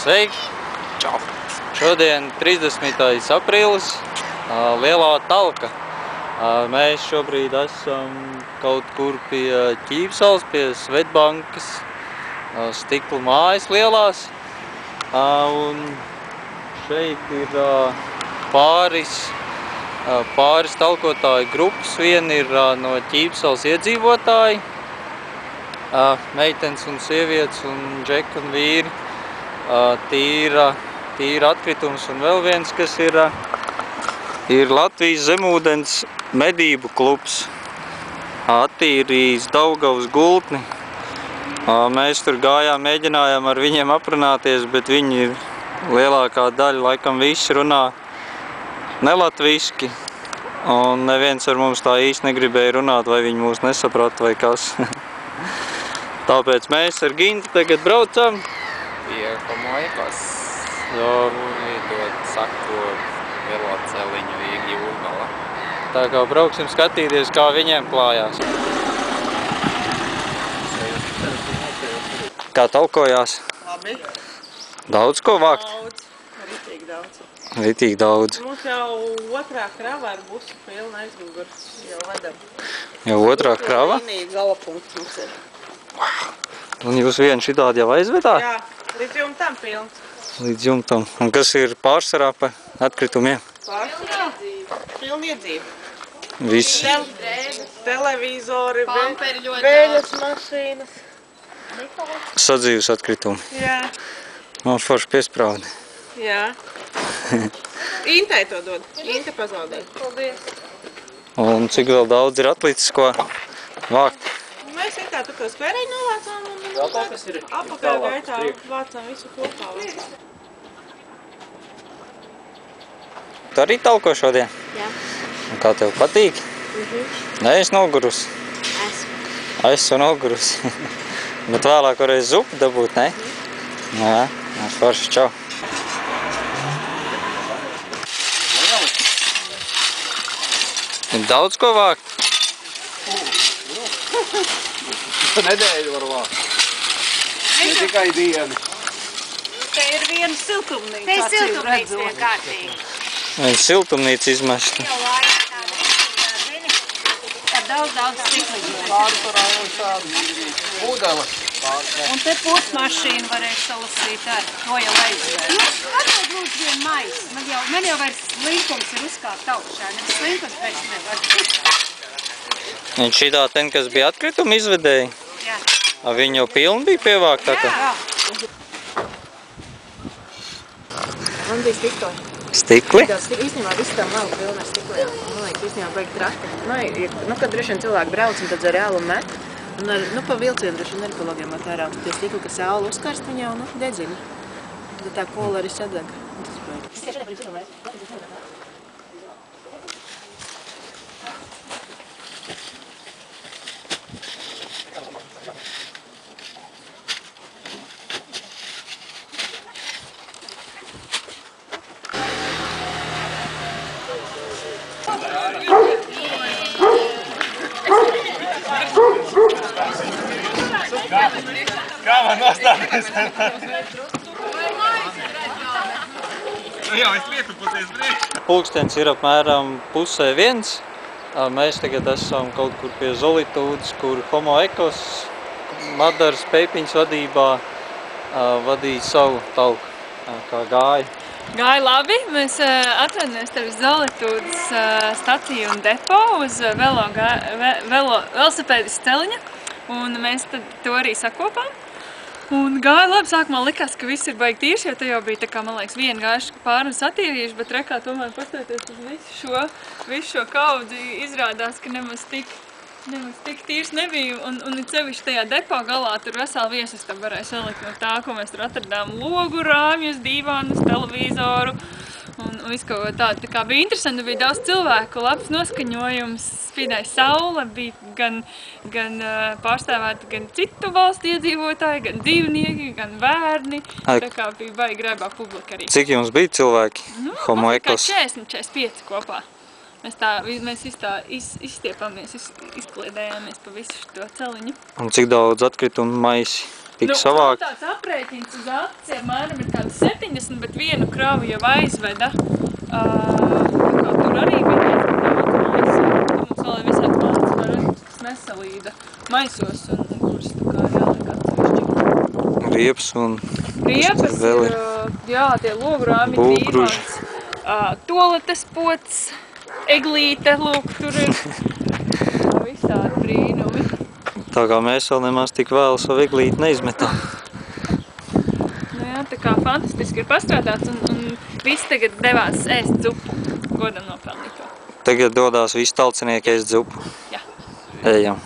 Sveiki! Čau! Šodien 30. aprīlis, Lielā Talka. Mēs šobrīd esam kaut kur pie Ķīpsalas, pie Svetbankas stikla mājas lielās. Un šeit ir pāris talkotāju grupas. Viena ir no Ķīpsalas iedzīvotāji, meitenes un sievietes un džeki un vīri. Tīra atkritums, un vēl viens, kas ir Latvijas zemūdens medību klubs. Attīrījis Daugavas gultni. Mēs tur gājām, mēģinājām ar viņiem aprunāties, bet viņi lielākā daļa, laikam visi runā nelatviski. Un neviens ar mums tā īsti negribēja runāt, vai viņi mūs nesaprata vai kas. Tāpēc mēs ar Gintu tagad braucam pie Homoekos, dod sako veloceliņu Jūrmala. Tā kā brauksim skatīties, kā viņiem klājās. Kā talkojās? Labi. Daudz ko vākt? Daudz. Ritīgi daudz. Ritīgi daudz. Mums jau otrā krava ar busu pilna aizmugurs jau vedam. Jau otrā krava? Līnija galapunkts mums ir. Un jūs vienu šitādi jau aizvedāt? Jā, līdz jumtam pilns. Līdz jumtam. Un kas ir pārsvarā pa atkritumiem? Pārsvarā? Pilna iedzība. Viss. Televizori, Pamperi ļoti vēļas mašīnas. Sadzīves atkritumi. Jā. Man forši piespraudi. Jā. Intai to dod. Inta pazaudēja. Paldies. Un cik vēl daudz ir atlicis, ko vākt? Mēs it kā tur to skverēju novācām un apakaļ gaitā vācām visu kopā. Tu arī talko šodien? Jā. Un kā tev patīk? Nē, es nogurusi. Esmu nogurusi. Bet vēlāk varēs zupu dabūt, ne? Jā, forši, čau. Ir daudz ko vākt? Nedēļu var vākt. Ne tikai dienu. Te ir viena siltumnīca. Te ir siltumnīca vienkārtīgi. Viena siltumnīca izmešta. Jau laika tāda rīcīgā, zini, ar daudz stikliņu. Pārsvarā jau šādi ūdela. Un te putmašīnu varēs salasīt ar to jau aizvērt. Atdod lūdzu vienu maisu. Man jau vairs slinkums ir uzkāpt augšā. Nevis slinkums vairs nevar. Un šitā ten, kas bija atkrituma izvedēji? Jā. Viņi jau pilni bija pievāktā? Jā. Man bija stikli. Stikli? Īstenībā viss tā nav pilna ar stikliem. Man liekas, īstenībā baigi traki. Kad droši vien cilvēki brauc un tad ar ēlu met. Un pa vilcienu droši vien arī pa logiem atērā. Tie stikli, kas ēlu uzkarst viņā un dedzina. Tad tā kola arī sadeg. Kā man nostāties? Jā, es lieku paties priekšā. Pulkstens ir apmēram 12:30. Mēs tagad esam kaut kur pie Zolitūdas, kur Homoekos Madaras Pēpiņas vadībā vadīja savu talku. Kā gāja? Gāja labi. Mēs atrodamies te uz Zolitūdas staciju un depo uz velosipēdis celiņa. Un mēs tad to arī sakopām. Un gāja labi. Sākumā likās, ka viss ir baigi tīrs, jo te jau bija tā kā, man liekas, viena gājuši pāri un satīrījuši, bet rekā tomēr pastoties uz visu šo kaudzi izrādās, ka nemaz tik tīrs nebija. Un it sevišķi tajā depo galā tur veselu viesistam varēja salikt no tā, ko mēs tur atradām logu, rāmjus, dīvānus, televizoru un visu kaut ko tādu. Tā kā bija interesanti, bija daudz cilvēku, labs noskaņojums, spīdēja saule, bija gan pārstāvēti gan citu valstu iedzīvotāji, gan dzīvnieki, gan bērni. Tā kā bija baigi graibā publika arī. Cik jums bija cilvēki? Homoekos? 40-45 kopā. Mēs izstiepāmies, izkliedējāmies pa visu šo celiņu. Un cik daudz atkritumu maisi Tik savākt. Tāds aprēķins uz aci apmēram ir kāds 70, bet vienu kravu jau aizveda. Tur arī bija diezgan daudz maisu. Tur mums vēl ir visāds mācis, kas nesalīda maisos un kurus tā kā jāliek atsevišķi. Riepas un... Riepas ir, jā, tie logrāmi, dīvāns, toaletes pots, eglīte, lūk, tur ir visādi brīnumi. Tā kā mēs vēl nemaz tik vēl savu eglīti neizmetam. Nu jā, tā kā fantastiski ir pastrādāts un visi tagad devās ēst zupu, godam nopelnīto. Tagad dodās visi talcinieki ēst zupu. Jā. Ejam.